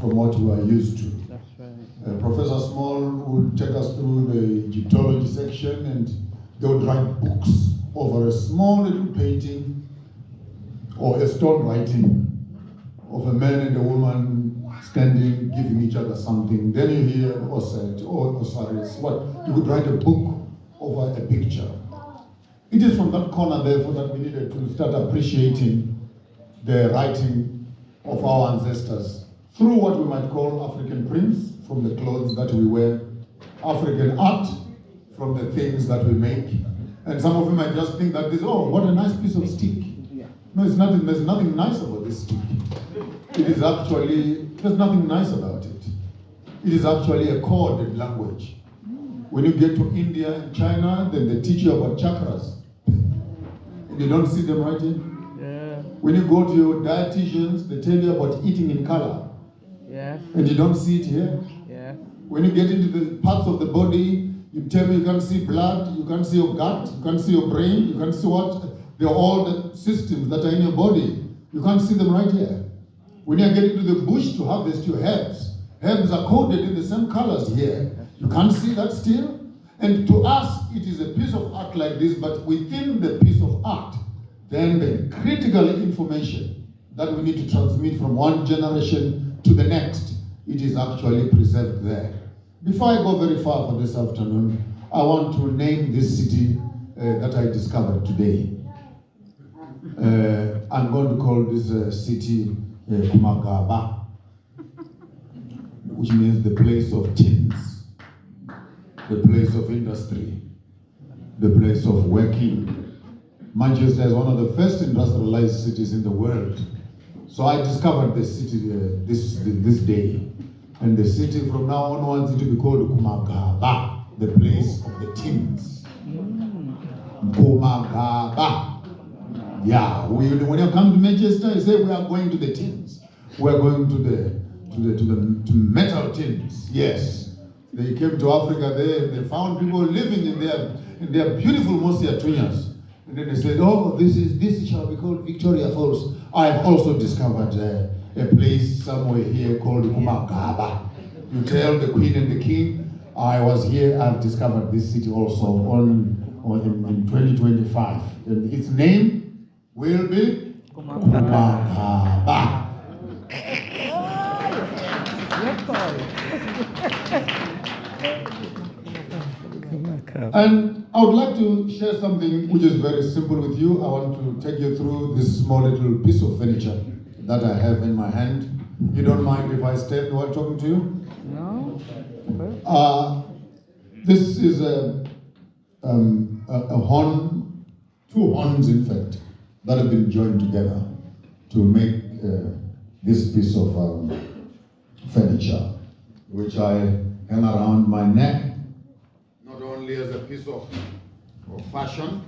from what we are used to. That's right. Professor Small would take us through the Egyptology section, and they would write books over a small little painting or a stone writing of a man and a woman standing, giving each other something. Then you hear Osset or Osiris. What? You could write a book over a picture. It is from that corner, therefore, that we needed to start appreciating the writing of our ancestors through what we might call African prints, from the clothes that we wear, African art, from the things that we make. And some of you might just think that this, oh, what a nice piece of stick. No, it's nothing. There's nothing nice about this stick. It is actually, there's nothing nice about it. It is actually a coded language. When you get to India and China, then they teach you about chakras. And you don't see them writing. Yeah. When you go to your dietitians, they tell you about eating in color. Yeah. And you don't see it here. Yeah. When you get into the parts of the body, you tell me you can't see blood, you can't see your gut, you can't see your brain, you can't see what? They're all the systems that are in your body. You can't see them right here. When you get into the bush to harvest your herbs, herbs are coded in the same colors here. You can't see that still? And to us, it is a piece of art like this, but within the piece of art, then the critical information that we need to transmit from one generation to the next, it is actually preserved there. Before I go very far for this afternoon, I want to name this city that I discovered today. I'm going to call this city Kumagaba, which means the place of tins, the place of industry, the place of working. Manchester is one of the first industrialized cities in the world. So I discovered the city this day. And the city from now onwards, it will be called Kumagaba, the place of the tins. Kumagaba. Yeah, when you come to Manchester, you say we are going to the tins. We are going to metal tins. Yes, they came to Africa there. They found people living in their beautiful Mosia Tunyas, and then they said, "Oh, this shall be called Victoria Falls." I have also discovered a place somewhere here called Kumagaba. You tell the Queen and the King, I was here. I've discovered this city also in 2025, and its name will be Kumagaba. And I would like to share something which is very simple with you. I want to take you through this small little piece of furniture that I have in my hand. You don't mind if I stand while talking to you? No. This is a horn, two horns in fact, that have been joined together to make this piece of furniture, which I hang around my neck, not only as a piece of fashion,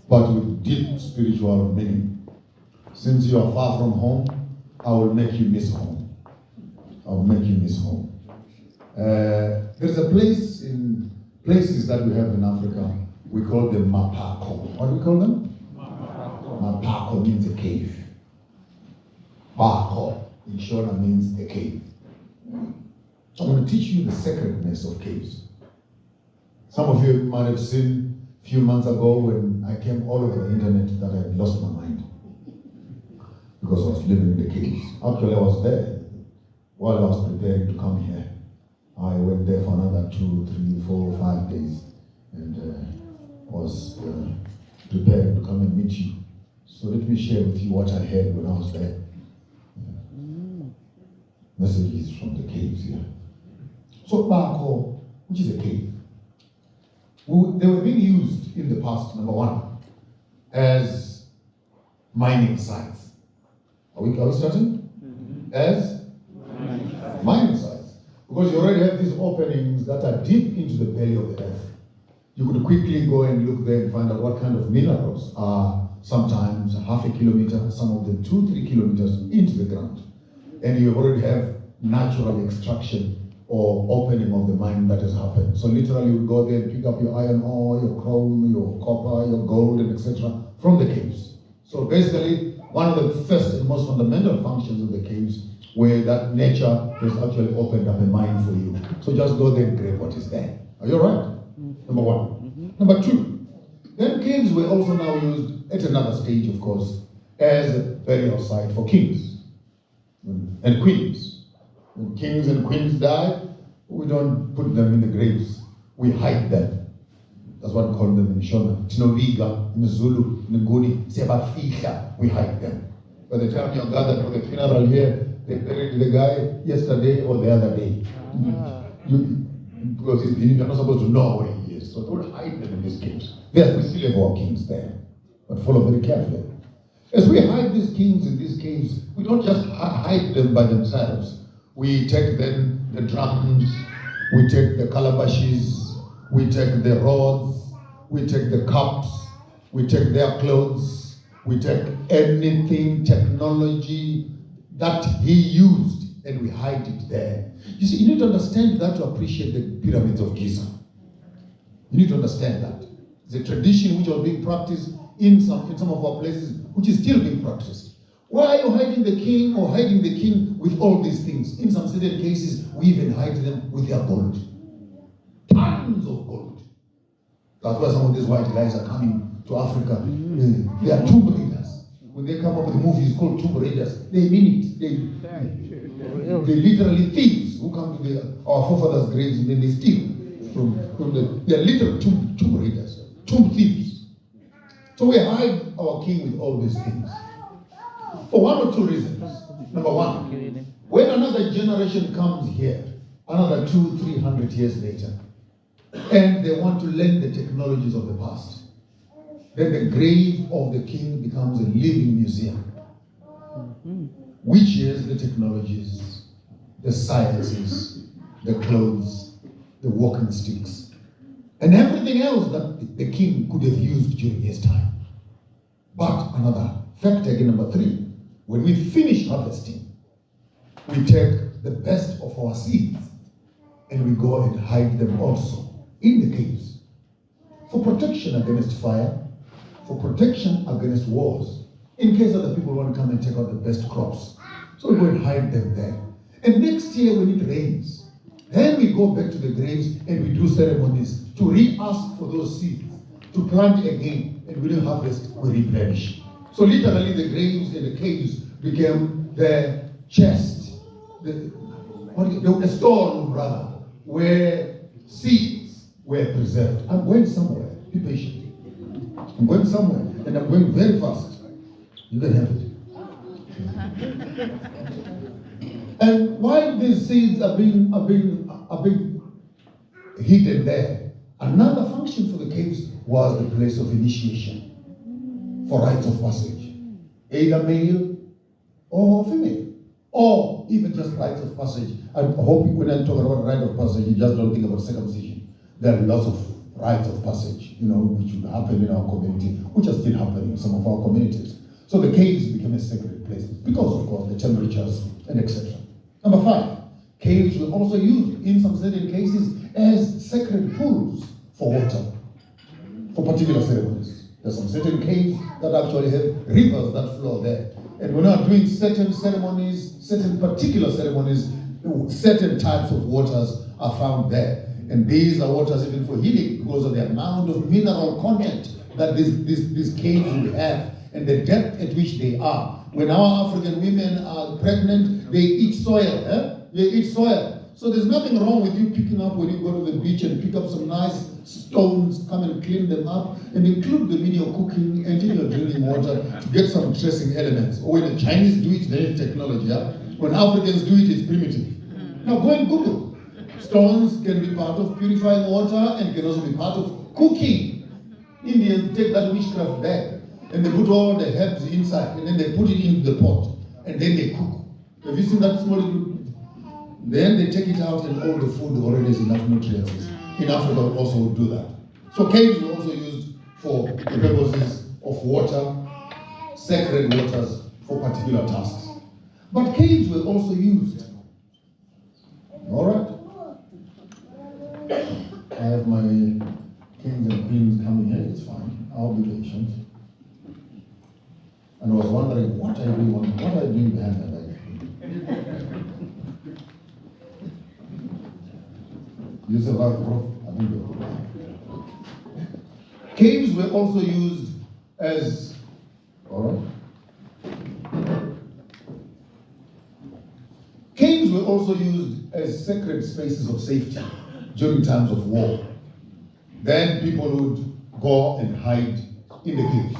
but with deep spiritual meaning. Since you are far from home, I will make you miss home. I will make you miss home. There's a place in places that we have in Africa, we call them Mapako. What do we call them? Mapako means a cave. Bako in Shona means a cave. I'm going to teach you the sacredness of caves. Some of you might have seen a few months ago when I came all over the internet that I had lost my mind because I was living in the caves. Actually, I was there while I was preparing to come here. I went there for another 2, 3, 4, 5 days and was preparing to come and meet you. So let me share with you what I heard when I was there. Messages from the caves here. So Bako, which is a cave, they were being used in the past, number one, as mining sites. Are we starting? As mining sites. Because you already have these openings that are deep into the belly of the earth. You could quickly go and look there and find out what kind of minerals are sometimes half a kilometer, some of them 2-3 kilometers into the ground. And you already have natural extraction or opening of the mine that has happened. So literally you would go there and pick up your iron ore, your chrome, your copper, your gold, and etc. from the caves. So basically, one of the first and most fundamental functions of the caves where that nature has actually opened up a mind for you. So just go there and grab what is there. Are you all right? Number one. Number two, then caves were also now used at another stage, of course, as a burial site for kings and queens. When kings and queens die, we don't put them in the graves. We hide them. That's what we call them in Shona. Tinoviga, in Zulu, in Nguni, Sebafisha, we hide them. By the time you're gathered for the funeral here, they buried the guy yesterday or the other day. Because you're not supposed to know where he is. So don't hide them in these caves. Yes, we still have our kings there, but follow very carefully. As we hide these kings in these caves, we don't just hide them by themselves. We take then the drums, we take the calabashes, we take the rods, we take the cups, we take their clothes, we take anything, technology that he used, and we hide it there. You see, you need to understand that to appreciate the pyramids of Giza. You need to understand that. It's a tradition which was being practiced in some of our places, which is still being practiced. Why are you hiding the king or hiding the king with all these things? In some certain cases, we even hide them with their gold. Tons of gold. That's why some of these white guys are coming to Africa. They are tomb raiders. When they come up with movies called Tomb Raiders, they mean it. They literally thieves who come to our forefathers' graves and then they steal they are literal tomb raiders, tomb thieves. So we hide our king with all these things. For one or two reasons. Number one, when another generation comes here, another 200-300 years later, and they want to learn the technologies of the past, then the grave of the king becomes a living museum, which is the technologies, the sciences, the clothes, the walking sticks, and everything else that the king could have used during his time. But another factor, again, number three, when we finish harvesting, we take the best of our seeds and we go and hide them also in the caves for protection against fire, for protection against wars, in case other people want to come and take out the best crops. So we go and hide them there. And next year when it rains, then we go back to the graves and we do ceremonies to re-ask for those seeds, to plant again, and when we harvest, we replenish. So literally the graves and the caves became the chest, the storeroom rather, where seeds were preserved. I'm going somewhere, be patient. I'm going somewhere, and I'm going very fast. You can have it. And while these seeds are being hidden there, another function for the caves was the place of initiation for rites of passage, either male or female, or even just rites of passage. I hope when I talk about rite of passage, you just don't think about circumcision. There are lots of rites of passage, which would happen in our community, which are still happening in some of our communities. So the caves became a sacred place because, of course, the temperatures and etc. Number 5, caves were also used in some certain cases as sacred pools for water, for particular ceremonies. There's some certain caves that actually have rivers that flow there. And we're not doing certain ceremonies, certain particular ceremonies, certain types of waters are found there. And these are waters even for healing because of the amount of mineral content that these caves will have and the depth at which they are. When our African women are pregnant, they eat soil. They eat soil. So there's nothing wrong with you picking up when you go to the beach and pick up some nice stones, come and clean them up, and include them in your cooking and in your drinking water to get some tracing elements. Or when the Chinese do it, they have technology. When Africans do it, it's primitive. Now go and Google. Stones can be part of purifying water and can also be part of cooking. Indians take that witchcraft there and they put all the herbs inside and then they put it into the pot and then they cook. Have you seen that small little? Then they take it out and all the food already has enough nutrients. In Africa we also would do that. So caves were also used for the purposes of water, sacred waters for particular tasks. But caves were also used. Alright? I have my kings and queens coming here, it's fine. I'll be patient. And I was wondering, what are you doing behind that? You survive, bro? I think you survive. Caves were also used as, all right? Caves were also used as sacred spaces of safety during times of war. Then people would go and hide in the caves.